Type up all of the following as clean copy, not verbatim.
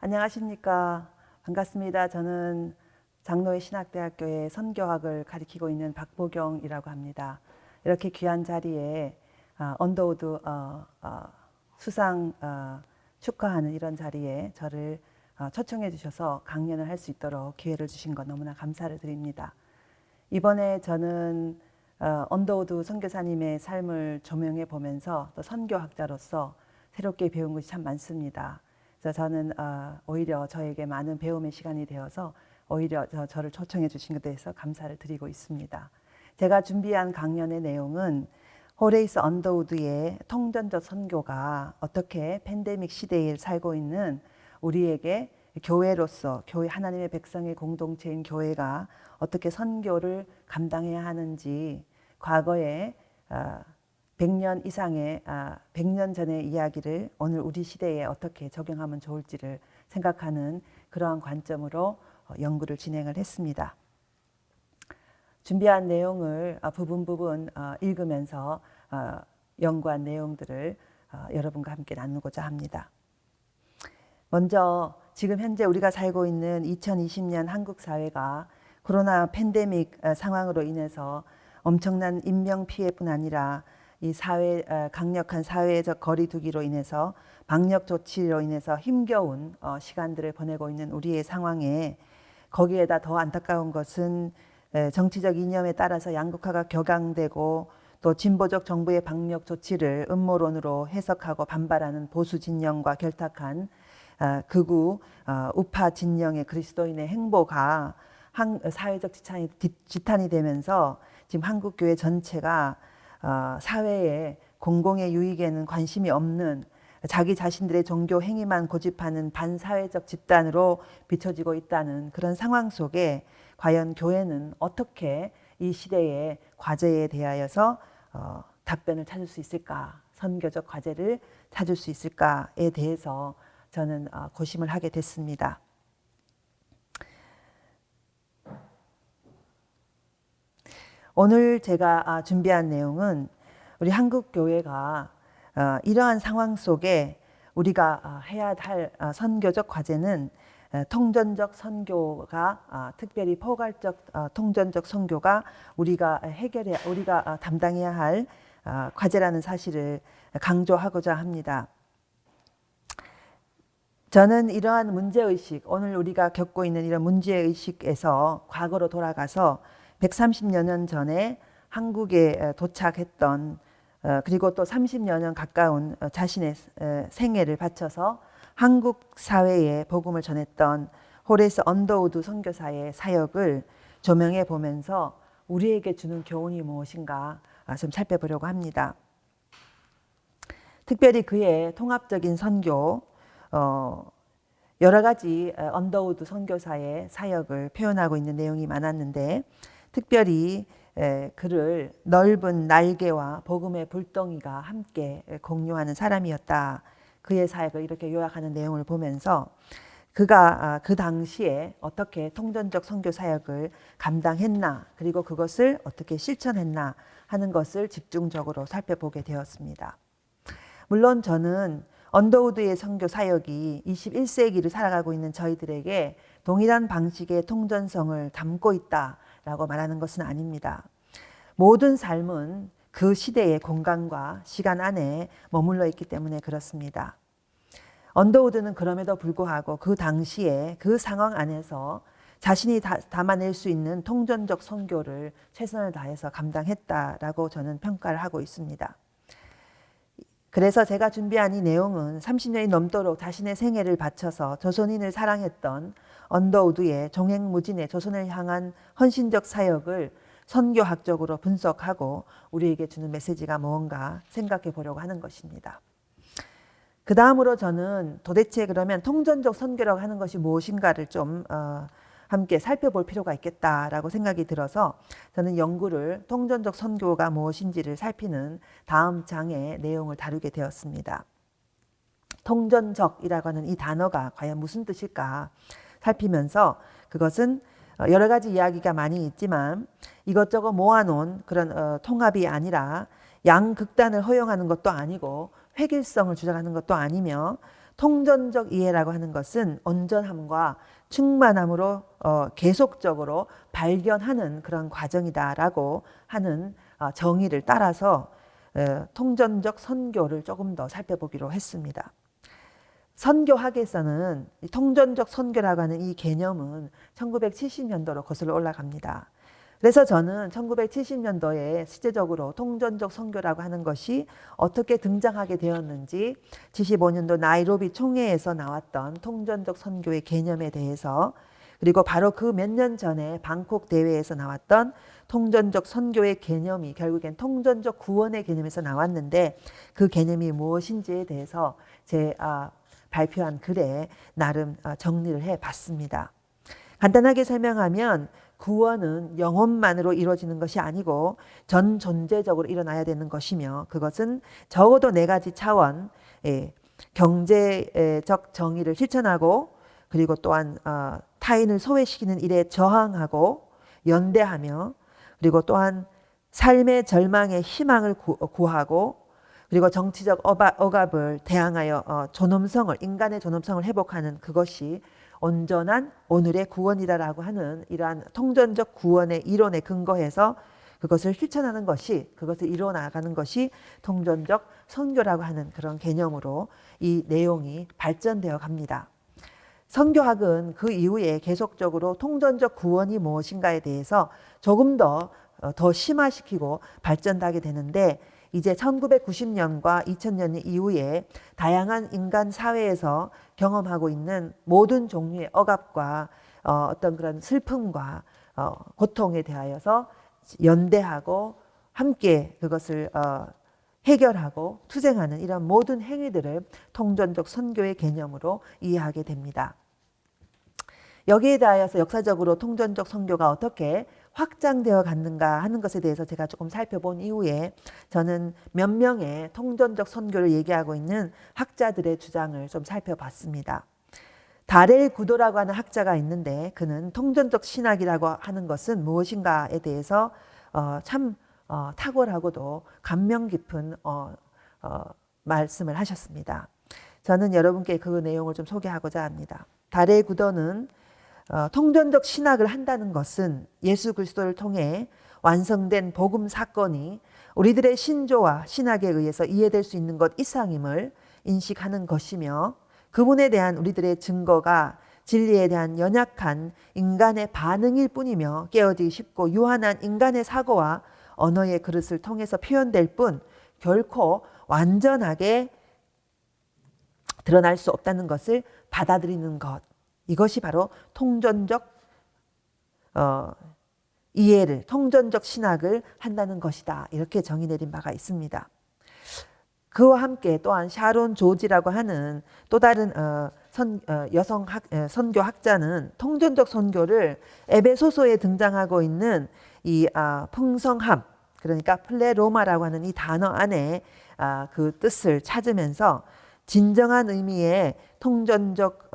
안녕하십니까. 반갑습니다. 저는 장로회 신학대학교의 선교학을 가리키고 있는 박보경이라고 합니다. 이렇게 귀한 자리에 언더우드 수상 축하하는 이런 자리에 저를 초청해 주셔서 강연을 할 수 있도록 기회를 주신 것 너무나 감사를 드립니다. 이번에 저는 언더우드 선교사님의 삶을 조명해 보면서 또 선교학자로서 새롭게 배운 것이 참 많습니다. 그래서 저는 오히려 저에게 많은 배움의 시간이 되어서 오히려 저를 초청해 주신 것에 대해서 감사를 드리고 있습니다. 제가 준비한 강연의 내용은 호레이스 언더우드의 통전적 선교가 어떻게 팬데믹 시대에 살고 있는 우리에게 교회로서 교회 하나님의 백성의 공동체인 교회가 어떻게 선교를 감당해야 하는지 과거에 100년 이상의 100년 전의 이야기를 오늘 우리 시대에 어떻게 적용하면 좋을지를 생각하는 그러한 관점으로 연구를 진행을 했습니다. 준비한 내용을 부분 읽으면서 연구한 내용들을 여러분과 함께 나누고자 합니다. 먼저 지금 현재 우리가 살고 있는 2020년 한국 사회가 코로나 팬데믹 상황으로 인해서 엄청난 인명 피해뿐 아니라 이 강력한 사회적 거리두기로 인해서 방역 조치로 인해서 힘겨운 시간들을 보내고 있는 우리의 상황에 거기에다 더 안타까운 것은 정치적 이념에 따라서 양극화가 격앙되고 또 진보적 정부의 방역 조치를 음모론으로 해석하고 반발하는 보수 진영과 결탁한 극우 우파 진영의 그리스도인의 행보가 사회적 지탄이 되면서 지금 한국 교회 전체가 사회의 공공의 유익에는 관심이 없는 자기 자신들의 종교 행위만 고집하는 반사회적 집단으로 비춰지고 있다는 그런 상황 속에 과연 교회는 어떻게 이 시대의 과제에 대하여서 답변을 찾을 수 있을까, 선교적 과제를 찾을 수 있을까에 대해서 저는 고심을 하게 됐습니다. 오늘 제가 준비한 내용은 우리 한국 교회가 이러한 상황 속에 우리가 해야 할 선교적 과제는 통전적 선교가 특별히 포괄적 통전적 선교가 우리가 담당해야 할 과제라는 사실을 강조하고자 합니다. 저는 이러한 문제의식, 오늘 우리가 겪고 있는 이런 문제의식에서 과거로 돌아가서 130여 년 전에 한국에 도착했던 그리고 또 30여 년 가까운 자신의 생애를 바쳐서 한국 사회에 복음을 전했던 호레이스 언더우드 선교사의 사역을 조명해 보면서 우리에게 주는 교훈이 무엇인가 좀 살펴보려고 합니다. 특별히 그의 통합적인 선교, 여러 가지 언더우드 선교사의 사역을 표현하고 있는 내용이 많았는데 특별히 그를 넓은 날개와 복음의 불덩이가 함께 공유하는 사람이었다. 그의 사역을 이렇게 요약하는 내용을 보면서 그가 그 당시에 어떻게 통전적 선교 사역을 감당했나 그리고 그것을 어떻게 실천했나 하는 것을 집중적으로 살펴보게 되었습니다. 물론 저는 언더우드의 선교 사역이 21세기를 살아가고 있는 저희들에게 동일한 방식의 통전성을 담고 있다라고 말하는 것은 아닙니다. 모든 삶은 그 시대의 공간과 시간 안에 머물러 있기 때문에 그렇습니다. 언더우드는 그럼에도 불구하고 그 당시에 그 상황 안에서 자신이 담아낼 수 있는 통전적 선교를 최선을 다해서 감당했다라고 저는 평가를 하고 있습니다. 그래서 제가 준비한 이 내용은 30년이 넘도록 자신의 생애를 바쳐서 조선인을 사랑했던 언더우드의 종횡무진의 조선을 향한 헌신적 사역을 선교학적으로 분석하고 우리에게 주는 메시지가 무언가 생각해 보려고 하는 것입니다. 그 다음으로 저는 도대체 그러면 통전적 선교라고 하는 것이 무엇인가를 좀 함께 살펴볼 필요가 있겠다라고 생각이 들어서 저는 연구를 통전적 선교가 무엇인지를 살피는 다음 장의 내용을 다루게 되었습니다. 통전적이라고 하는 이 단어가 과연 무슨 뜻일까 살피면서 그것은 여러 가지 이야기가 많이 있지만 이것저것 모아놓은 그런 통합이 아니라 양극단을 허용하는 것도 아니고 획일성을 주장하는 것도 아니며 통전적 이해라고 하는 것은 온전함과 충만함으로 계속적으로 발견하는 그런 과정이다라고 하는 정의를 따라서 통전적 선교를 조금 더 살펴보기로 했습니다. 선교학에서는 통전적 선교라고 하는 이 개념은 1970년도로 거슬러 올라갑니다. 그래서 저는 1970년도에 실제적으로 통전적 선교라고 하는 것이 어떻게 등장하게 되었는지 75년도 나이로비 총회에서 나왔던 통전적 선교의 개념에 대해서, 그리고 바로 그 몇 년 전에 방콕 대회에서 나왔던 통전적 선교의 개념이 결국엔 통전적 구원의 개념에서 나왔는데, 그 개념이 무엇인지에 대해서 제 발표한 글에 나름 정리를 해봤습니다. 간단하게 설명하면 구원은 영혼만으로 이루어지는 것이 아니고 전 존재적으로 일어나야 되는 것이며, 그것은 적어도 4가지 차원, 경제적 정의를 실천하고, 그리고 또한 타인을 소외시키는 일에 저항하고 연대하며, 그리고 또한 삶의 절망에 희망을 구하고, 그리고 정치적 억압을 대항하여 인간의 존엄성을 회복하는 그것이 온전한 오늘의 구원이다라고 하는 이러한 통전적 구원의 이론에 근거해서 그것을 실천하는 것이, 그것을 이루어 나가는 것이 통전적 선교라고 하는 그런 개념으로 이 내용이 발전되어 갑니다. 선교학은 그 이후에 계속적으로 통전적 구원이 무엇인가에 대해서 조금 더 심화시키고 발전하게 되는데, 이제 1990년과 2000년 이후에 다양한 인간 사회에서 경험하고 있는 모든 종류의 억압과 어떤 그런 슬픔과 고통에 대하여서 연대하고 함께 그것을 해결하고 투쟁하는 이런 모든 행위들을 통전적 선교의 개념으로 이해하게 됩니다. 여기에 대하여서 역사적으로 통전적 선교가 어떻게 확장되어 갔는가 하는 것에 대해서 제가 조금 살펴본 이후에 저는 몇 명의 통전적 선교를 얘기하고 있는 학자들의 주장을 좀 살펴봤습니다. 다렐 구도라고 하는 학자가 있는데, 그는 통전적 신학이라고 하는 것은 무엇인가에 대해서 참 탁월하고도 감명 깊은 말씀을 하셨습니다. 저는 여러분께 그 내용을 좀 소개하고자 합니다. 다렐 구도는 통전적 신학을 한다는 것은 예수 그리스도를 통해 완성된 복음 사건이 우리들의 신조와 신학에 의해서 이해될 수 있는 것 이상임을 인식하는 것이며, 그분에 대한 우리들의 증거가 진리에 대한 연약한 인간의 반응일 뿐이며, 깨어지기 쉽고 유한한 인간의 사고와 언어의 그릇을 통해서 표현될 뿐 결코 완전하게 드러날 수 없다는 것을 받아들이는 것, 이것이 바로 통전적 이해를, 통전적 신학을 한다는 것이다, 이렇게 정의 내린 바가 있습니다. 그와 함께 또한 샤론 조지라고 하는 또 다른 여성 선교학자는 통전적 선교를 에베소서에 등장하고 있는 이 풍성함, 그러니까 플레로마라고 하는 이 단어 안에 그 뜻을 찾으면서 진정한 의미의 통전적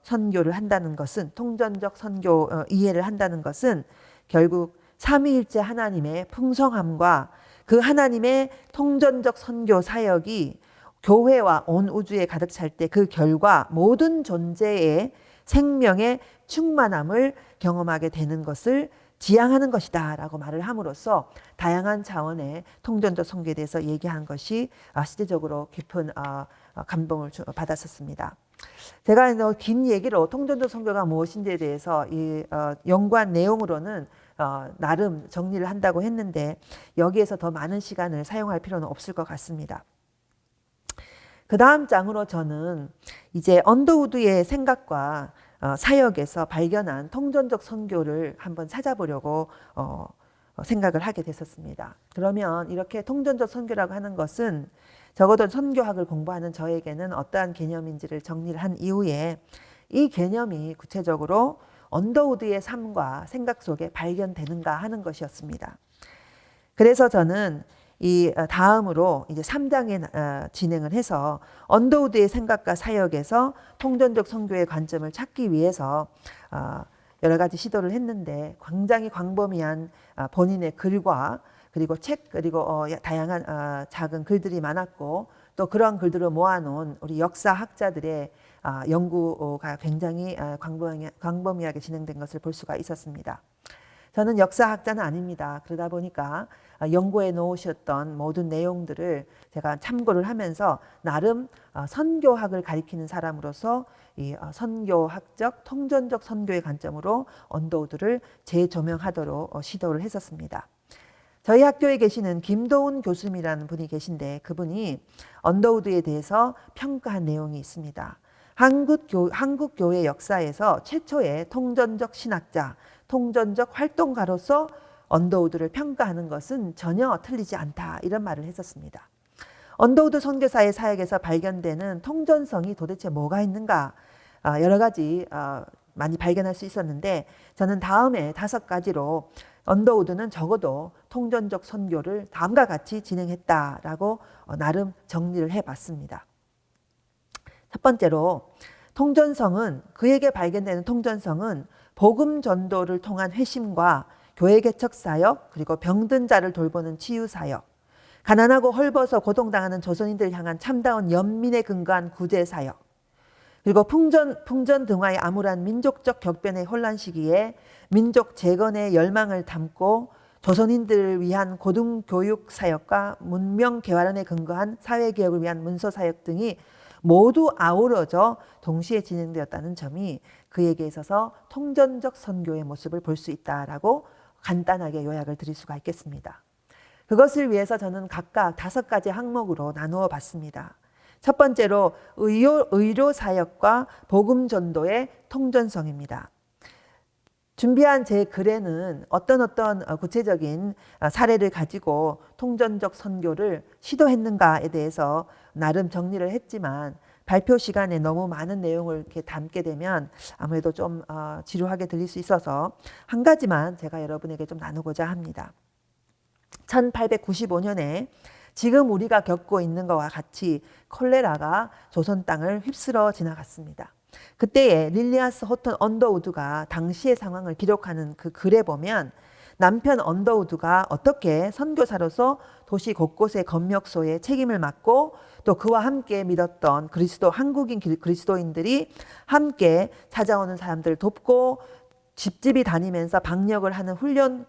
선교를 한다는 것은, 통전적 선교 이해를 한다는 것은 결국 삼위일체 하나님의 풍성함과 그 하나님의 통전적 선교 사역이 교회와 온 우주에 가득 찰 때 그 결과 모든 존재의 생명의 충만함을 경험하게 되는 것을 지향하는 것이다 라고 말을 함으로써 다양한 차원의 통전적 선교에 대해서 얘기한 것이 시대적으로 깊은 감동을 받았었습니다. 제가 긴 얘기로 통전적 선교가 무엇인지에 대해서 이 연구한 내용으로는 나름 정리를 한다고 했는데, 여기에서 더 많은 시간을 사용할 필요는 없을 것 같습니다. 그 다음 장으로 저는 이제 언더우드의 생각과 사역에서 발견한 통전적 선교를 한번 찾아보려고 생각을 하게 됐었습니다. 그러면 이렇게 통전적 선교라고 하는 것은 적어도 선교학을 공부하는 저에게는 어떠한 개념인지를 정리를 한 이후에 이 개념이 구체적으로 언더우드의 삶과 생각 속에 발견되는가 하는 것이었습니다. 그래서 저는 이 다음으로 이제 3장에 진행을 해서 언더우드의 생각과 사역에서 통전적 선교의 관점을 찾기 위해서 여러 가지 시도를 했는데, 굉장히 광범위한 본인의 글과 그리고 책, 그리고 다양한 작은 글들이 많았고, 또 그런 글들을 모아놓은 우리 역사학자들의 연구가 굉장히 광범위하게 진행된 것을 볼 수가 있었습니다. 저는 역사학자는 아닙니다. 그러다 보니까 연구해 놓으셨던 모든 내용들을 제가 참고를 하면서 나름 선교학을 가리키는 사람으로서 이 선교학적, 통전적 선교의 관점으로 언더우드를 재조명하도록 시도를 했었습니다. 저희 학교에 계시는 김도훈 교수님이라는 분이 계신데 그분이 언더우드에 대해서 평가한 내용이 있습니다. 한국교회 역사에서 최초의 통전적 신학자, 통전적 활동가로서 언더우드를 평가하는 것은 전혀 틀리지 않다 이런 말을 했었습니다. 언더우드 선교사의 사역에서 발견되는 통전성이 도대체 뭐가 있는가 여러 가지 많이 발견할 수 있었는데 저는 다음에 5가지로 언더우드는 적어도 통전적 선교를 다음과 같이 진행했다라고 나름 정리를 해봤습니다. 첫 번째로 그에게 발견되는 통전성은 복음 전도를 통한 회심과 교회 개척 사역, 그리고 병든 자를 돌보는 치유 사역, 가난하고 헐벗어 고통당하는 조선인들을 향한 참다운 연민에 근거한 구제 사역, 그리고 풍전 등화의 암울한 민족적 격변의 혼란 시기에 민족 재건의 열망을 담고 조선인들을 위한 고등교육 사역과 문명 개화론에 근거한 사회개혁을 위한 문서사역 등이 모두 아우러져 동시에 진행되었다는 점이 그에게 있어서 통전적 선교의 모습을 볼 수 있다라고 간단하게 요약을 드릴 수가 있겠습니다. 그것을 위해서 저는 각각 5가지 항목으로 나누어 봤습니다. 첫 번째로 의료 사역과 복음 전도의 통전성입니다. 준비한 제 글에는 어떤 구체적인 사례를 가지고 통전적 선교를 시도했는가에 대해서 나름 정리를 했지만 발표 시간에 너무 많은 내용을 이렇게 담게 되면 아무래도 좀 지루하게 들릴 수 있어서 한 가지만 제가 여러분에게 좀 나누고자 합니다. 1895년에 지금 우리가 겪고 있는 것과 같이 콜레라가 조선 땅을 휩쓸어 지나갔습니다. 그때에 릴리아스 호턴 언더우드가 당시의 상황을 기록하는 그 글에 보면 남편 언더우드가 어떻게 선교사로서 도시 곳곳의 검역소에 책임을 맡고 또 그와 함께 믿었던 한국인 그리스도인들이 함께 찾아오는 사람들을 돕고 집집이 다니면서 방역을 하는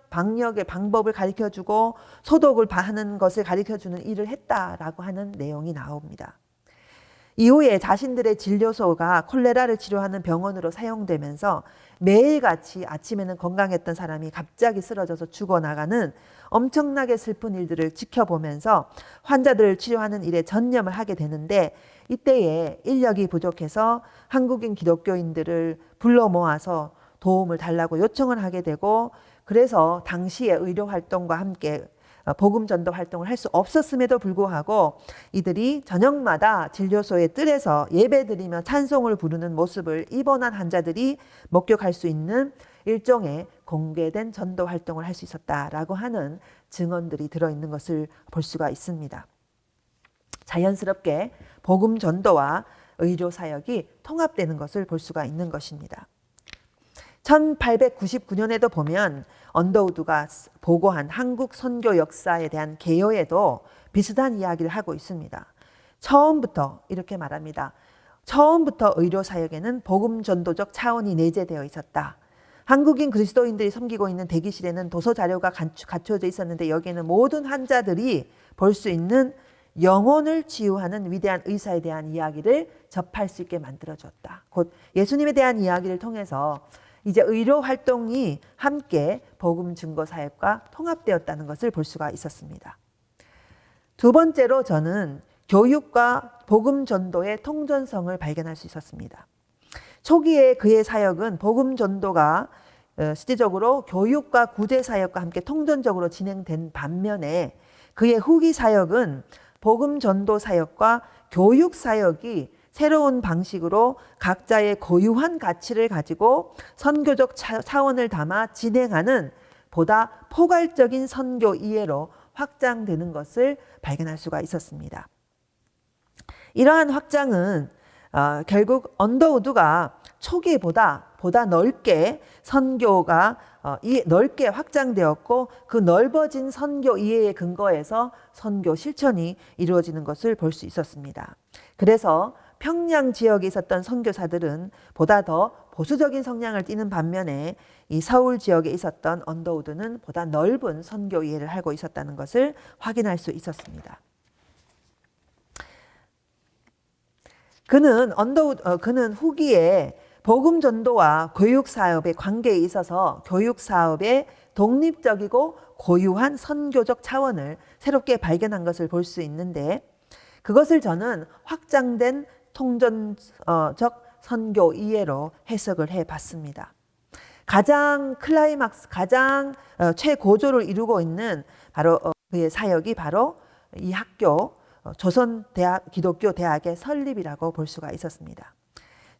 방역의 방법을 가르쳐주고 소독을 하는 것을 가르쳐주는 일을 했다라고 하는 내용이 나옵니다. 이후에 자신들의 진료소가 콜레라를 치료하는 병원으로 사용되면서 매일같이 아침에는 건강했던 사람이 갑자기 쓰러져서 죽어나가는 엄청나게 슬픈 일들을 지켜보면서 환자들을 치료하는 일에 전념을 하게 되는데 이때에 인력이 부족해서 한국인 기독교인들을 불러 모아서 도움을 달라고 요청을 하게 되고 그래서 당시의 의료 활동과 함께 복음 전도 활동을 할 수 없었음에도 불구하고 이들이 저녁마다 진료소의 뜰에서 예배드리며 찬송을 부르는 모습을 입원한 환자들이 목격할 수 있는 일종의 공개된 전도 활동을 할 수 있었다라고 하는 증언들이 들어있는 것을 볼 수가 있습니다. 자연스럽게 복음 전도와 의료 사역이 통합되는 것을 볼 수가 있는 것입니다. 1899년에도 보면 언더우드가 보고한 한국 선교 역사에 대한 개요에도 비슷한 이야기를 하고 있습니다. 처음부터 이렇게 말합니다. 처음부터 의료 사역에는 복음 전도적 차원이 내재되어 있었다. 한국인 그리스도인들이 섬기고 있는 대기실에는 도서 자료가 갖춰져 있었는데 여기에는 모든 환자들이 볼 수 있는 영혼을 치유하는 위대한 의사에 대한 이야기를 접할 수 있게 만들어줬다. 곧 예수님에 대한 이야기를 통해서 이제 의료 활동이 함께 복음 증거 사역과 통합되었다는 것을 볼 수가 있었습니다. 두 번째로 저는 교육과 복음 전도의 통전성을 발견할 수 있었습니다. 초기에 그의 사역은 복음 전도가 실질적으로 교육과 구제 사역과 함께 통전적으로 진행된 반면에 그의 후기 사역은 복음 전도 사역과 교육 사역이 새로운 방식으로 각자의 고유한 가치를 가지고 선교적 차원을 담아 진행하는 보다 포괄적인 선교 이해로 확장되는 것을 발견할 수가 있었습니다. 이러한 확장은 결국 언더우드가 초기보다 보다 넓게 선교가 넓게 확장되었고 그 넓어진 선교 이해의 근거에서 선교 실천이 이루어지는 것을 볼 수 있었습니다. 그래서 평양 지역에 있었던 선교사들은 보다 더 보수적인 성향을 띠는 반면에 이 서울 지역에 있었던 언더우드는 보다 넓은 선교 이해를 하고 있었다는 것을 확인할 수 있었습니다. 그는 후기에 복음 전도와 교육 사업의 관계에 있어서 교육 사업의 독립적이고 고유한 선교적 차원을 새롭게 발견한 것을 볼 수 있는데 그것을 저는 확장된 통전적 선교 이해로 해석을 해 봤습니다. 가장 최고조를 이루고 있는 바로 그의 사역이 바로 이 학교 조선대학 기독교 대학의 설립이라고 볼 수가 있었습니다.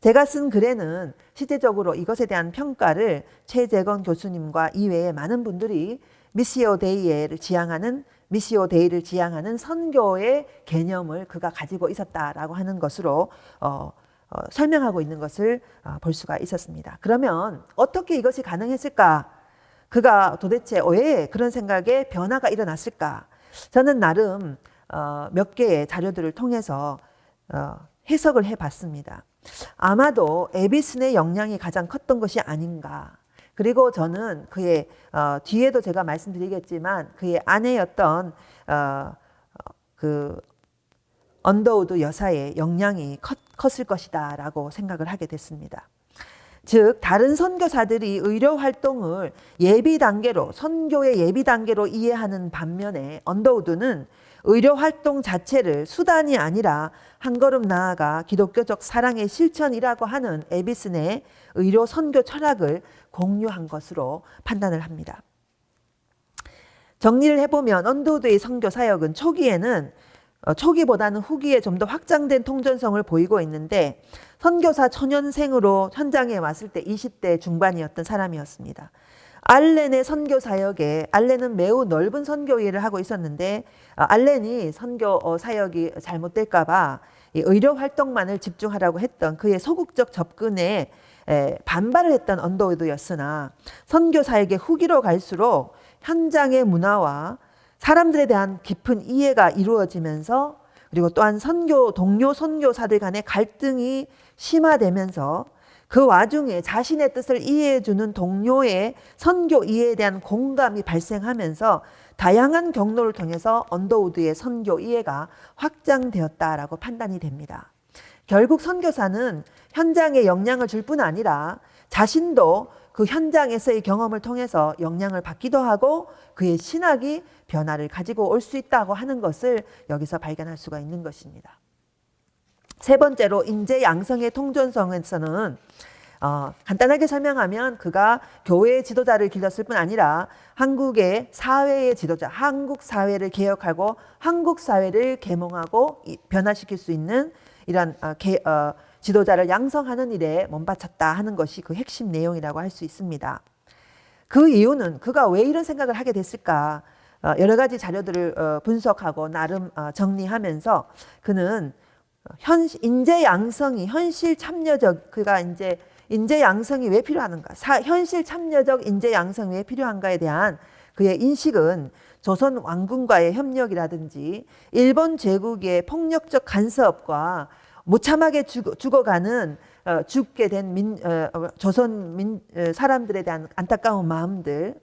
제가 쓴 글에는 실제적으로 이것에 대한 평가를 최재건 교수님과 이외에 많은 분들이 미시오 데이를 지향하는 선교의 개념을 그가 가지고 있었다라고 하는 것으로 설명하고 있는 것을 볼 수가 있었습니다. 그러면 어떻게 이것이 가능했을까? 그가 도대체 왜 그런 생각에 변화가 일어났을까? 저는 나름 몇 개의 자료들을 통해서 해석을 해봤습니다. 아마도 에비슨의 영향이 가장 컸던 것이 아닌가. 그리고 저는 그의 뒤에도 제가 말씀드리겠지만 그의 아내였던 그 언더우드 여사의 영향이 컸을 것이다 라고 생각을 하게 됐습니다. 즉 다른 선교사들이 의료 활동을 선교의 예비 단계로 이해하는 반면에 언더우드는 의료 활동 자체를 수단이 아니라 한 걸음 나아가 기독교적 사랑의 실천이라고 하는 에비슨의 의료 선교 철학을 공유한 것으로 판단을 합니다. 정리를 해보면 언더우드의 선교 사역은 초기보다는 후기에 좀 더 확장된 통전성을 보이고 있는데 선교사 초년생으로 현장에 왔을 때 20대 중반이었던 사람이었습니다. 알렌의 선교 사역에 알렌은 매우 넓은 선교 일을 하고 있었는데 알렌이 선교 사역이 잘못될까 봐 의료 활동만을 집중하라고 했던 그의 소극적 접근에 반발을 했던 언더우드였으나 선교 사역의 후기로 갈수록 현장의 문화와 사람들에 대한 깊은 이해가 이루어지면서 그리고 또한 동료 선교사들 간의 갈등이 심화되면서 그 와중에 자신의 뜻을 이해해주는 동료의 선교 이해에 대한 공감이 발생하면서 다양한 경로를 통해서 언더우드의 선교 이해가 확장되었다라고 판단이 됩니다. 결국 선교사는 현장에 영향을 줄 뿐 아니라 자신도 그 현장에서의 경험을 통해서 영향을 받기도 하고 그의 신학이 변화를 가지고 올 수 있다고 하는 것을 여기서 발견할 수가 있는 것입니다. 세 번째로 인재 양성의 통전성에서는 간단하게 설명하면 그가 교회의 지도자를 길렀을 뿐 아니라 한국의 사회의 지도자, 한국 사회를 개혁하고 한국 사회를 계몽하고 변화시킬 수 있는 이런 지도자를 양성하는 일에 몸바쳤다 하는 것이 그 핵심 내용이라고 할 수 있습니다. 그 이유는 그가 왜 이런 생각을 하게 됐을까? 여러 가지 자료들을 분석하고 나름 정리하면서 그는 인재 양성이 현실 참여적 그가 이제 인재 양성이 왜 필요한가? 현실 참여적 인재 양성이 왜 필요한가에 대한 그의 인식은 조선 왕군과의 협력이라든지 일본 제국의 폭력적 간섭과 무참하게 죽게 된 조선 사람들에 대한 안타까운 마음들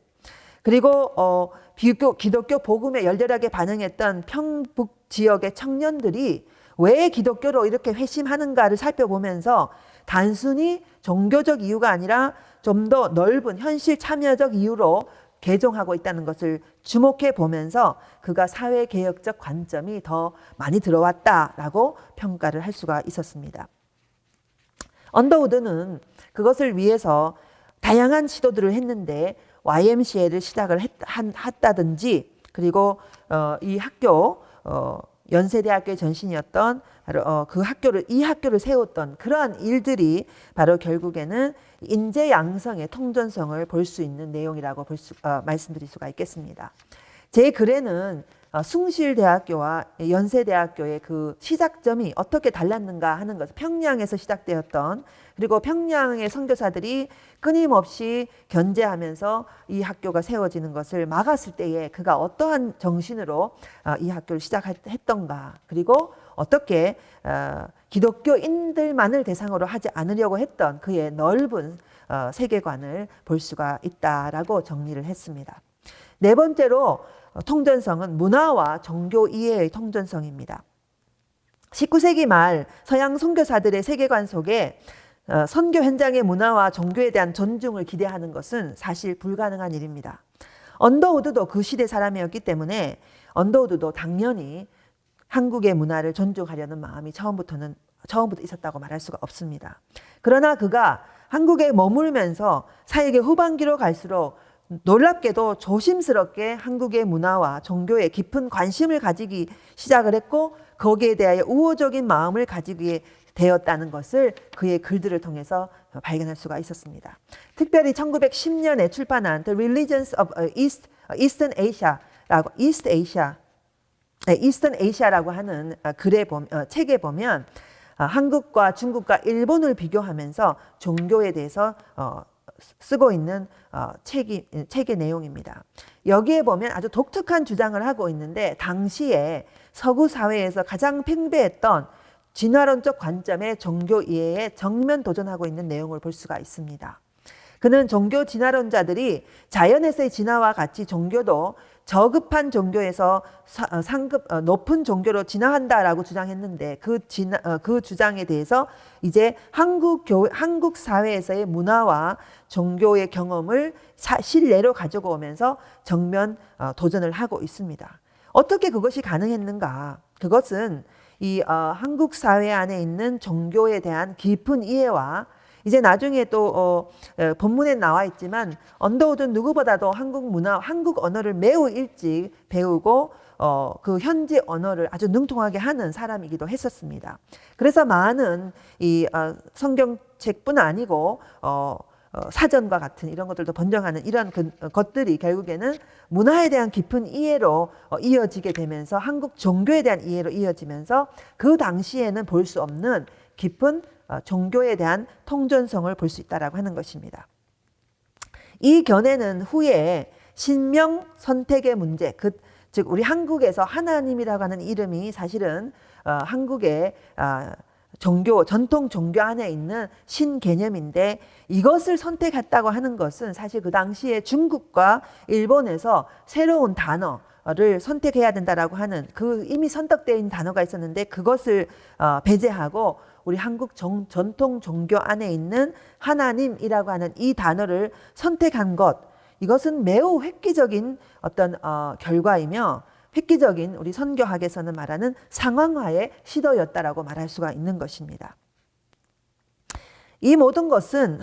그리고 기독교 복음에 열렬하게 반응했던 평북 지역의 청년들이 왜 기독교로 이렇게 회심하는가를 살펴보면서 단순히 종교적 이유가 아니라 좀 더 넓은 현실 참여적 이유로 개종하고 있다는 것을 주목해 보면서 그가 사회개혁적 관점이 더 많이 들어왔다라고 평가를 할 수가 있었습니다. 언더우드는 그것을 위해서 다양한 시도들을 했는데 YMCA를 시작을 했다든지 그리고 이 학교 연세대학교의 전신이었던 바로 이 학교를 세웠던 그러한 일들이 바로 결국에는 인재 양성의 통전성을 볼 수 있는 내용이라고 말씀드릴 수가 있겠습니다. 제 글에는 숭실대학교와 연세대학교의 그 시작점이 어떻게 달랐는가 하는 것, 평양에서 시작되었던, 그리고 평양의 선교사들이 끊임없이 견제하면서 이 학교가 세워지는 것을 막았을 때에 그가 어떠한 정신으로 이 학교를 시작했던가, 그리고 어떻게 기독교인들만을 대상으로 하지 않으려고 했던 그의 넓은 세계관을 볼 수가 있다라고 정리를 했습니다. 네 번째로 통전성은 문화와 종교 이해의 통전성입니다. 19세기 말 서양 선교사들의 세계관 속에 선교 현장의 문화와 종교에 대한 존중을 기대하는 것은 사실 불가능한 일입니다. 언더우드도 그 시대 사람이었기 때문에 언더우드도 당연히 한국의 문화를 존중하려는 마음이 처음부터 있었다고 말할 수가 없습니다. 그러나 그가 한국에 머물면서 사역의 후반기로 갈수록 놀랍게도 조심스럽게 한국의 문화와 종교에 깊은 관심을 가지기 시작을 했고, 거기에 대하여 우호적인 마음을 가지게 되었다는 것을 그의 글들을 통해서 발견할 수가 있었습니다. 특별히 1910년에 출판한 The Religions of Eastern Asia라고 하는 책에 보면 한국과 중국과 일본을 비교하면서 종교에 대해서 쓰고 있는 책의 내용입니다. 여기에 보면 아주 독특한 주장을 하고 있는데, 당시에 서구 사회에서 가장 팽배했던 진화론적 관점의 종교 이해에 정면 도전하고 있는 내용을 볼 수가 있습니다. 그는 종교 진화론자들이 자연에서의 진화와 같이 종교도 저급한 종교에서 높은 종교로 진화한다라고 주장했는데, 그 주장에 대해서 이제 한국 사회에서의 문화와 종교의 경험을 실례로 가지고 오면서 정면 도전을 하고 있습니다. 어떻게 그것이 가능했는가? 그것은 이 한국 사회 안에 있는 종교에 대한 깊은 이해와, 이제 나중에 또 본문에 나와 있지만 언더우드는 누구보다도 한국 문화, 한국 언어를 매우 일찍 배우고 그 현지 언어를 아주 능통하게 하는 사람이기도 했었습니다. 그래서 많은 이 성경책뿐 아니고 사전과 같은 이런 것들도 번정하는 이런 것들이 결국에는 문화에 대한 깊은 이해로 이어지게 되면서 한국 종교에 대한 이해로 이어지면서 그 당시에는 볼 수 없는 깊은 종교에 대한 통전성을 볼 수 있다라고 하는 것입니다. 이 견해는 후에 신명 선택의 문제, 즉 우리 한국에서 하나님이라고 하는 이름이 사실은 한국의 전통 종교 안에 있는 신개념인데, 이것을 선택했다고 하는 것은 사실 그 당시에 중국과 일본에서 새로운 단어를 선택해야 된다라고 하는 이미 선택되어 있는 단어가 있었는데, 그것을 배제하고 우리 한국 전통 종교 안에 있는 하나님이라고 하는 이 단어를 선택한 것, 이것은 매우 획기적인 어떤 결과이며, 획기적인 우리 선교학에서는 말하는 상황화의 시도였다라고 말할 수가 있는 것입니다. 이 모든 것은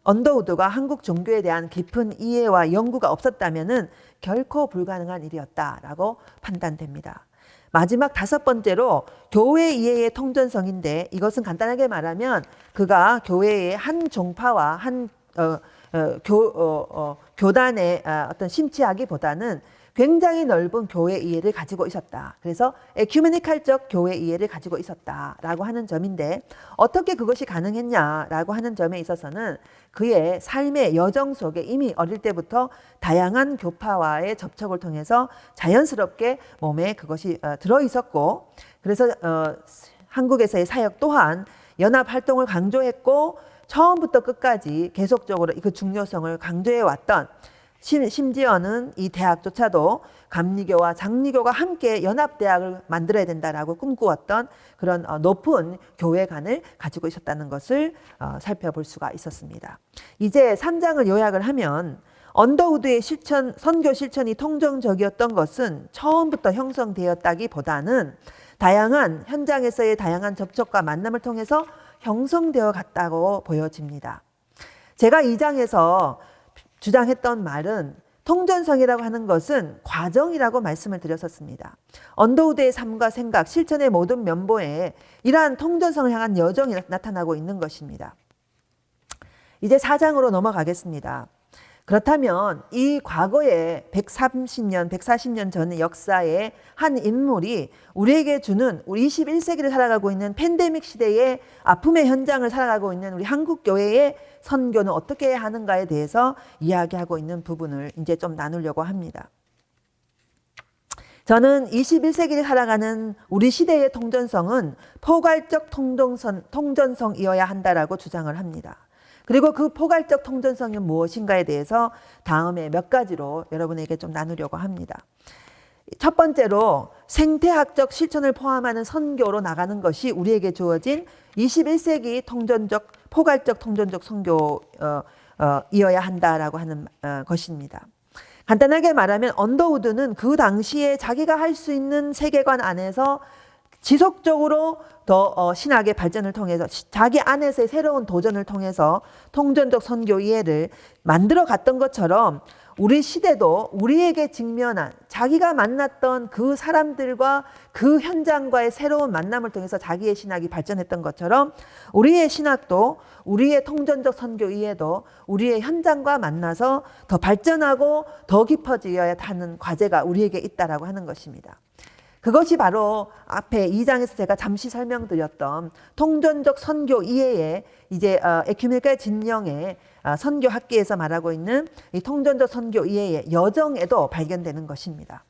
언더우드가 한국 종교에 대한 깊은 이해와 연구가 없었다면은 결코 불가능한 일이었다라고 판단됩니다. 마지막 다섯 번째로 교회 이해의 통전성인데, 이것은 간단하게 말하면 그가 교회의 한 종파와 한 교단에 어떤 심취하기보다는 굉장히 넓은 교회 이해를 가지고 있었다. 그래서 에큐메니칼적 교회 이해를 가지고 있었다라고 하는 점인데, 어떻게 그것이 가능했냐라고 하는 점에 있어서는 그의 삶의 여정 속에 이미 어릴 때부터 다양한 교파와의 접촉을 통해서 자연스럽게 몸에 그것이 들어 있었고, 그래서 한국에서의 사역 또한 연합 활동을 강조했고, 처음부터 끝까지 계속적으로 그 중요성을 강조해 왔던, 심지어는 이 대학조차도 감리교와 장리교가 함께 연합대학을 만들어야 된다라고 꿈꾸었던 그런 높은 교회관을 가지고 있었다는 것을 살펴볼 수가 있었습니다. 이제 3장을 요약을 하면, 언더우드의 선교 실천이 통정적이었던 것은 처음부터 형성되었다기보다는 다양한 현장에서의 다양한 접촉과 만남을 통해서 형성되어 갔다고 보여집니다. 제가 2장에서 주장했던 말은 통전성이라고 하는 것은 과정이라고 말씀을 드렸었습니다. 언더우드의 삶과 생각, 실천의 모든 면보에 이러한 통전성을 향한 여정이 나타나고 있는 것입니다. 이제 4장으로 넘어가겠습니다. 그렇다면 이 과거에 130년, 140년 전의 역사의 한 인물이 우리에게 주는 우리 21세기를 살아가고 있는 팬데믹 시대의 아픔의 현장을 살아가고 있는 우리 한국교회의 선교는 어떻게 해야 하는가에 대해서 이야기하고 있는 부분을 이제 좀 나누려고 합니다. 저는 21세기를 살아가는 우리 시대의 통전성은 포괄적 통전성이어야 한다라고 주장을 합니다. 그리고 그 포괄적 통전성이 무엇인가에 대해서 다음에 몇 가지로 여러분에게 좀 나누려고 합니다. 첫 번째로 생태학적 실천을 포함하는 선교로 나가는 것이 우리에게 주어진 21세기 포괄적 통전적 선교이어야 한다라고 하는 것입니다. 간단하게 말하면 언더우드는 그 당시에 자기가 할 수 있는 세계관 안에서 지속적으로 더 신학의 발전을 통해서 자기 안에서의 새로운 도전을 통해서 통전적 선교 이해를 만들어 갔던 것처럼 우리 시대도 우리에게 직면한 자기가 만났던 그 사람들과 그 현장과의 새로운 만남을 통해서 자기의 신학이 발전했던 것처럼 우리의 신학도 우리의 통전적 선교 이해도 우리의 현장과 만나서 더 발전하고 더 깊어져야 하는 과제가 우리에게 있다라고 하는 것입니다. 그것이 바로 앞에 2장에서 제가 잠시 설명드렸던 통전적 선교 이해의 이제 에큐메니칼 진영의 선교 학계에서 말하고 있는 이 통전적 선교 이해의 여정에도 발견되는 것입니다.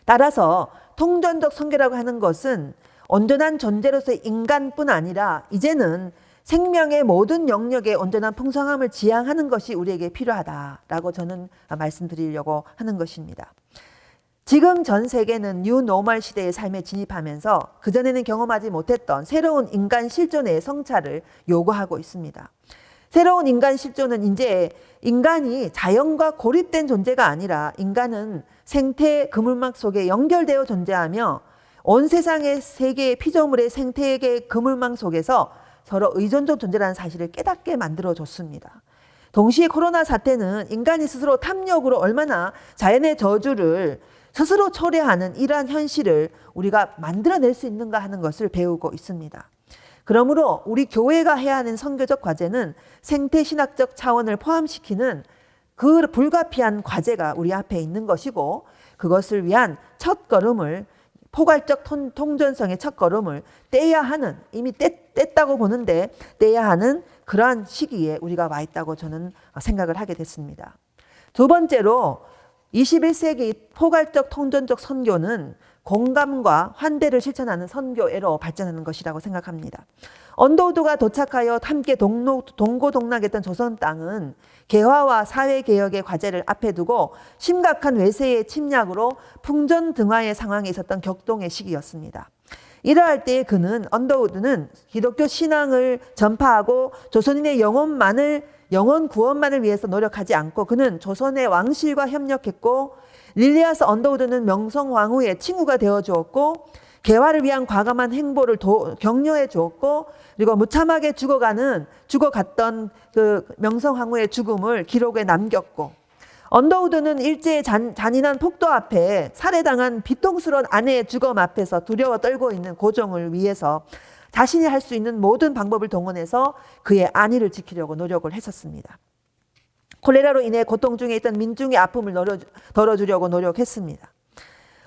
따라서 통전적 선교라고 하는 것은 온전한 존재로서의 인간뿐 아니라 이제는 생명의 모든 영역에 온전한 풍성함을 지향하는 것이 우리에게 필요하다라고 저는 말씀드리려고 하는 것입니다. 지금 전 세계는 뉴 노멀 시대의 삶에 진입하면서 그전에는 경험하지 못했던 새로운 인간 실존의 성찰을 요구하고 있습니다. 새로운 인간 실존은 이제 인간이 자연과 고립된 존재가 아니라 인간은 생태 그물망 속에 연결되어 존재하며 온 세상의 세계의 피조물의 생태계 그물망 속에서 서로 의존적 존재라는 사실을 깨닫게 만들어줬습니다. 동시에 코로나 사태는 인간이 스스로 탐욕으로 얼마나 자연의 저주를 스스로 초래하는 이러한 현실을 우리가 만들어낼 수 있는가 하는 것을 배우고 있습니다. 그러므로 우리 교회가 해야 하는 선교적 과제는 생태신학적 차원을 포함시키는 그 불가피한 과제가 우리 앞에 있는 것이고 그것을 위한 첫걸음을 포괄적 통전성의 첫걸음을 떼야 하는 이미 뗐다고 보는데 떼야 하는 그러한 시기에 우리가 와 있다고 저는 생각을 하게 됐습니다. 두 번째로 21세기 포괄적 통전적 선교는 공감과 환대를 실천하는 선교애로 발전하는 것이라고 생각합니다. 언더우드가 도착하여 함께 동고동락했던 조선 땅은 개화와 사회개혁의 과제를 앞에 두고 심각한 외세의 침략으로 풍전등화의 상황에 있었던 격동의 시기였습니다. 이러할 때에 언더우드는 기독교 신앙을 전파하고 조선인의 영혼 구원만을 위해서 노력하지 않고 그는 조선의 왕실과 협력했고 릴리아스 언더우드는 명성황후의 친구가 되어 주었고 개화를 위한 과감한 행보를 격려해 주었고 그리고 무참하게 죽어갔던 그 명성황후의 죽음을 기록에 남겼고 언더우드는 일제의 잔인한 폭도 앞에 살해당한 비통스러운 아내의 죽음 앞에서 두려워 떨고 있는 고종을 위해서 자신이 할 수 있는 모든 방법을 동원해서 그의 안위를 지키려고 노력을 했었습니다. 콜레라로 인해 고통 중에 있던 민중의 아픔을 덜어주려고 노력했습니다.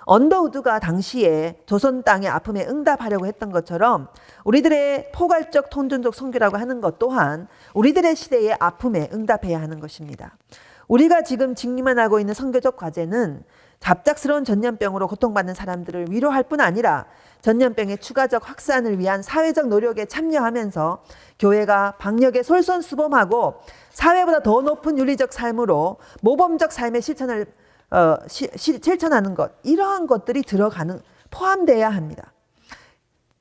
언더우드가 당시에 조선 땅의 아픔에 응답하려고 했던 것처럼 우리들의 포괄적 통전적 선교라고 하는 것 또한 우리들의 시대의 아픔에 응답해야 하는 것입니다. 우리가 지금 직면하고 있는 선교적 과제는 갑작스러운 전염병으로 고통받는 사람들을 위로할 뿐 아니라 전염병의 추가적 확산을 위한 사회적 노력에 참여하면서 교회가 방역에 솔선수범하고 사회보다 더 높은 윤리적 삶으로 모범적 삶의 실천하는 것, 이러한 것들이 포함되어야 합니다.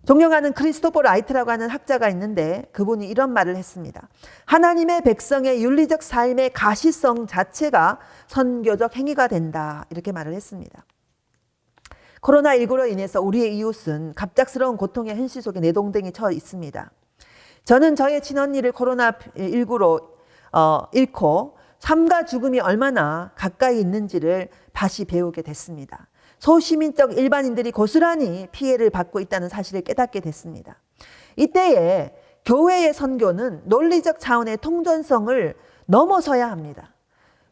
존경하는 크리스토퍼 라이트라고 하는 학자가 있는데 그분이 이런 말을 했습니다. 하나님의 백성의 윤리적 삶의 가시성 자체가 선교적 행위가 된다, 이렇게 말을 했습니다. 코로나19로 인해서 우리의 이웃은 갑작스러운 고통의 현실 속에 내동댕이 처해 있습니다. 저는 저의 친언니를 코로나19로 잃고 삶과 죽음이 얼마나 가까이 있는지를 다시 배우게 됐습니다. 소시민적 일반인들이 고스란히 피해를 받고 있다는 사실을 깨닫게 됐습니다. 이때에 교회의 선교는 논리적 차원의 통전성을 넘어서야 합니다.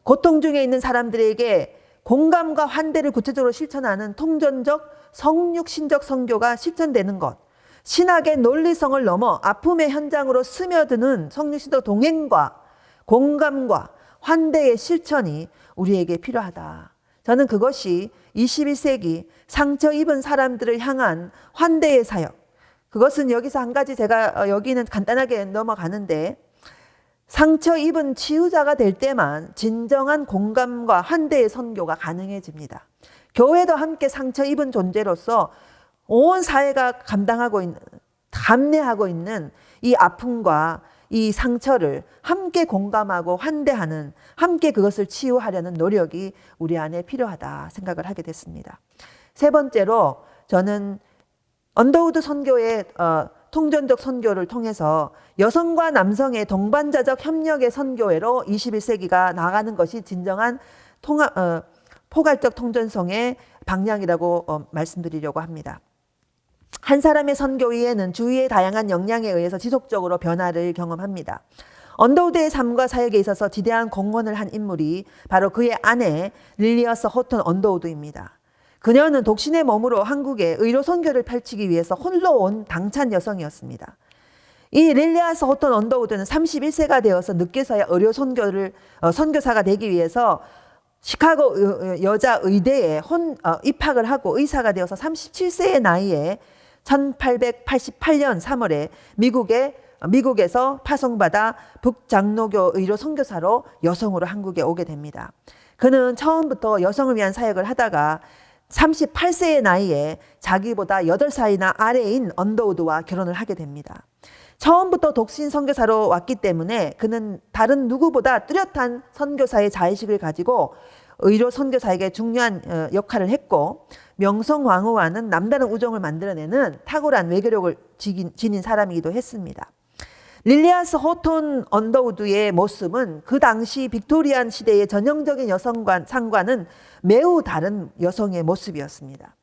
고통 중에 있는 사람들에게 공감과 환대를 구체적으로 실천하는 통전적 성육신적 선교가 실천되는 것, 신학의 논리성을 넘어 아픔의 현장으로 스며드는 성육신적 동행과 공감과 환대의 실천이 우리에게 필요하다. 저는 그것이 21세기 상처 입은 사람들을 향한 환대의 사역, 그것은 여기서 한 가지 제가 여기는 간단하게 넘어가는데, 상처 입은 치유자가 될 때만 진정한 공감과 환대의 선교가 가능해집니다. 교회도 함께 상처 입은 존재로서 온 사회가 감내하고 있는 이 아픔과 이 상처를 함께 공감하고 환대하는, 함께 그것을 치유하려는 노력이 우리 안에 필요하다 생각을 하게 됐습니다. 세 번째로 저는 언더우드 선교의 통전적 선교를 통해서 여성과 남성의 동반자적 협력의 선교회로 21세기가 나가는 것이 진정한 포괄적 통전성의 방향이라고 말씀드리려고 합니다. 한 사람의 선교 위에는 주위의 다양한 역량에 의해서 지속적으로 변화를 경험합니다. 언더우드의 삶과 사역에 있어서 지대한 공헌을 한 인물이 바로 그의 아내 릴리어스 호턴 언더우드입니다. 그녀는 독신의 몸으로 한국에 의료 선교를 펼치기 위해서 홀로 온 당찬 여성이었습니다. 이 릴리아스 호턴 언더우드는 31세가 되어서 늦게서야 의료 선교사가 되기 위해서 시카고 여자 의대에 입학을 하고 의사가 되어서 37세의 나이에 1888년 3월에 미국에서 파송받아 북장로교 의료 선교사로 여성으로 한국에 오게 됩니다. 그는 처음부터 여성을 위한 사역을 하다가 38세의 나이에 자기보다 8살이나 아래인 언더우드와 결혼을 하게 됩니다. 처음부터 독신 선교사로 왔기 때문에 그는 다른 누구보다 뚜렷한 선교사의 자의식을 가지고 의료 선교사에게 중요한 역할을 했고, 명성황후와는 남다른 우정을 만들어내는 탁월한 외교력을 지닌 사람이기도 했습니다. 릴리아스 호톤 언더우드의 모습은 그 당시 빅토리안 시대의 전형적인 여성상과는 매우 다른 여성의 모습이었습니다.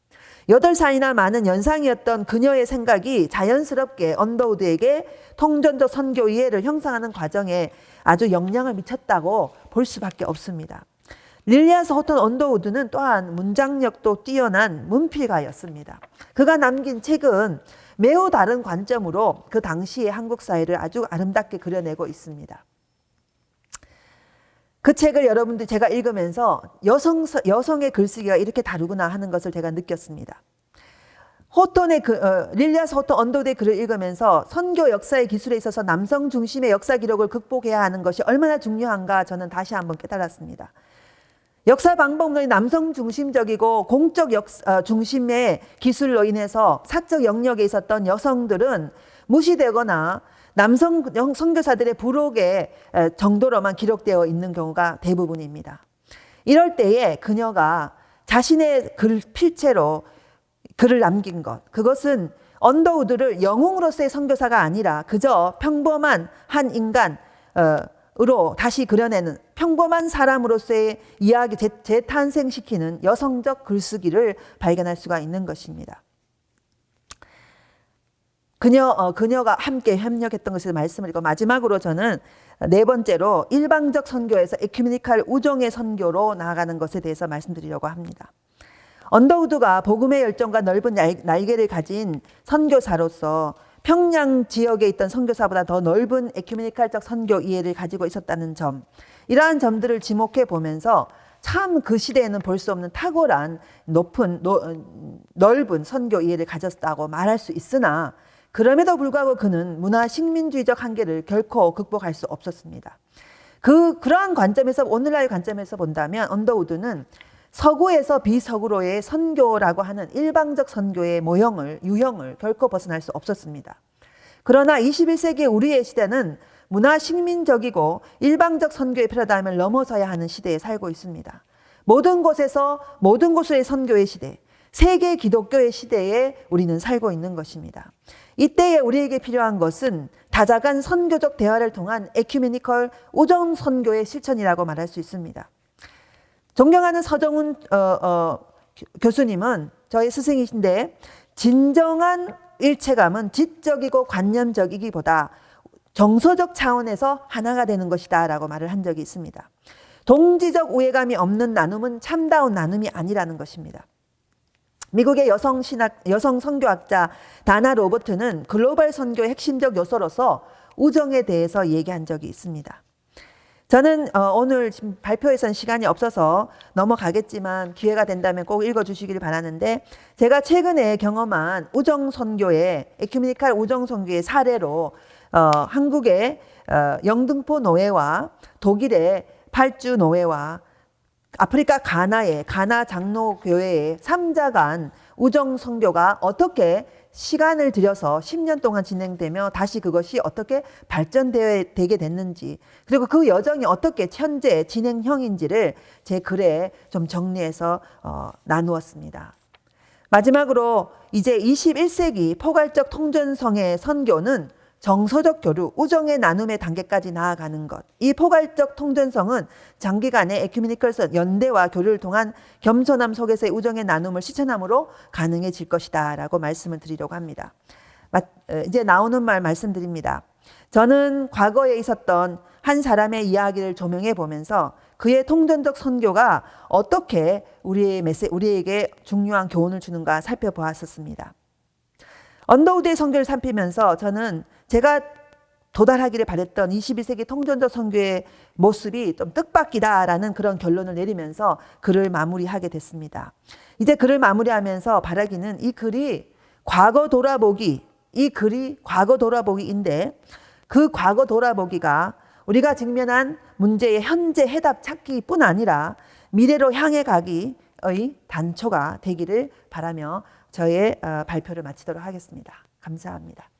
8살이나 많은 연상이었던 그녀의 생각이 자연스럽게 언더우드에게 통전적 선교 이해를 형성하는 과정에 아주 영향을 미쳤다고 볼 수밖에 없습니다. 릴리아스 호턴 언더우드는 또한 문장력도 뛰어난 문필가였습니다. 그가 남긴 책은 매우 다른 관점으로 그 당시의 한국 사회를 아주 아름답게 그려내고 있습니다. 그 책을 여러분들 제가 읽으면서 여성의 글쓰기가 이렇게 다르구나 하는 것을 제가 느꼈습니다. 릴리아스 호턴 언더우드의 글을 읽으면서 선교 역사의 기술에 있어서 남성 중심의 역사 기록을 극복해야 하는 것이 얼마나 중요한가 저는 다시 한번 깨달았습니다. 역사 방법론이 남성 중심적이고 공적 중심의 기술로 인해서 사적 영역에 있었던 여성들은 무시되거나 남성 선교사들의 부록의 정도로만 기록되어 있는 경우가 대부분입니다. 이럴 때에 그녀가 자신의 필체로 글을 남긴 것, 그것은 언더우드를 영웅으로서의 선교사가 아니라 그저 평범한 한 인간으로 다시 그려내는, 평범한 사람으로서의 이야기 재탄생시키는 여성적 글쓰기를 발견할 수가 있는 것입니다. 그녀가 함께 협력했던 것에 말씀을 드리고, 마지막으로 저는 네 번째로 일방적 선교에서 에큐메니칼 우정의 선교로 나아가는 것에 대해서 말씀드리려고 합니다. 언더우드가 복음의 열정과 넓은 날개를 가진 선교사로서 평양 지역에 있던 선교사보다 더 넓은 에큐메니칼적 선교 이해를 가지고 있었다는 점, 이러한 점들을 지목해 보면서 참 그 시대에는 볼 수 없는 탁월한 넓은 선교 이해를 가졌다고 말할 수 있으나, 그럼에도 불구하고 그는 문화 식민주의적 한계를 결코 극복할 수 없었습니다. 그러한 관점에서, 오늘날 관점에서 본다면 언더우드는 서구에서 비서구로의 선교라고 하는 일방적 선교의 유형을 결코 벗어날 수 없었습니다. 그러나 21세기 우리의 시대는 문화 식민적이고 일방적 선교의 패러다임을 넘어서야 하는 시대에 살고 있습니다. 모든 곳에서 모든 곳의 선교의 시대, 세계 기독교의 시대에 우리는 살고 있는 것입니다. 이때에 우리에게 필요한 것은 다자간 선교적 대화를 통한 에큐메니컬 우정 선교의 실천이라고 말할 수 있습니다. 존경하는 서정훈 교수님은 저의 스승이신데, 진정한 일체감은 지적이고 관념적이기보다 정서적 차원에서 하나가 되는 것이다 라고 말을 한 적이 있습니다. 동지적 우애감이 없는 나눔은 참다운 나눔이 아니라는 것입니다. 미국의 여성 선교학자 다나 로버트는 글로벌 선교의 핵심적 요소로서 우정에 대해서 얘기한 적이 있습니다. 저는 오늘 지금 발표에선 시간이 없어서 넘어가겠지만 기회가 된다면 꼭 읽어주시길 바라는데, 제가 최근에 경험한 우정선교의 에큐메니칼 우정선교의 사례로 한국의 영등포 노회와 독일의 발주 노회와 아프리카 가나의 가나 장로교회의 3자 간 우정선교가 어떻게 시간을 들여서 10년 동안 진행되며 다시 그것이 어떻게 발전되게 됐는지, 그리고 그 여정이 어떻게 현재 진행형인지를 제 글에 좀 정리해서 나누었습니다. 마지막으로 이제 21세기 포괄적 통전성의 선교는 정서적 교류, 우정의 나눔의 단계까지 나아가는 것. 이 포괄적 통전성은 장기간의 에큐메니컬 연대와 교류를 통한 겸손함 속에서의 우정의 나눔을 실천함으로 가능해질 것이다 라고 말씀을 드리려고 합니다. 이제 나오는 말 말씀드립니다. 저는 과거에 있었던 한 사람의 이야기를 조명해 보면서 그의 통전적 선교가 어떻게 우리에게 중요한 교훈을 주는가 살펴보았었습니다. 언더우드의 선교를 살피면서 저는 제가 도달하기를 바랬던 21세기 통전적 선교의 모습이 좀 뜻밖이다라는 그런 결론을 내리면서 글을 마무리하게 됐습니다. 이제 글을 마무리하면서 바라기는 이 글이 과거 돌아보기인데, 그 과거 돌아보기가 우리가 직면한 문제의 현재 해답 찾기뿐 아니라 미래로 향해 가기의 단초가 되기를 바라며 저의 발표를 마치도록 하겠습니다. 감사합니다.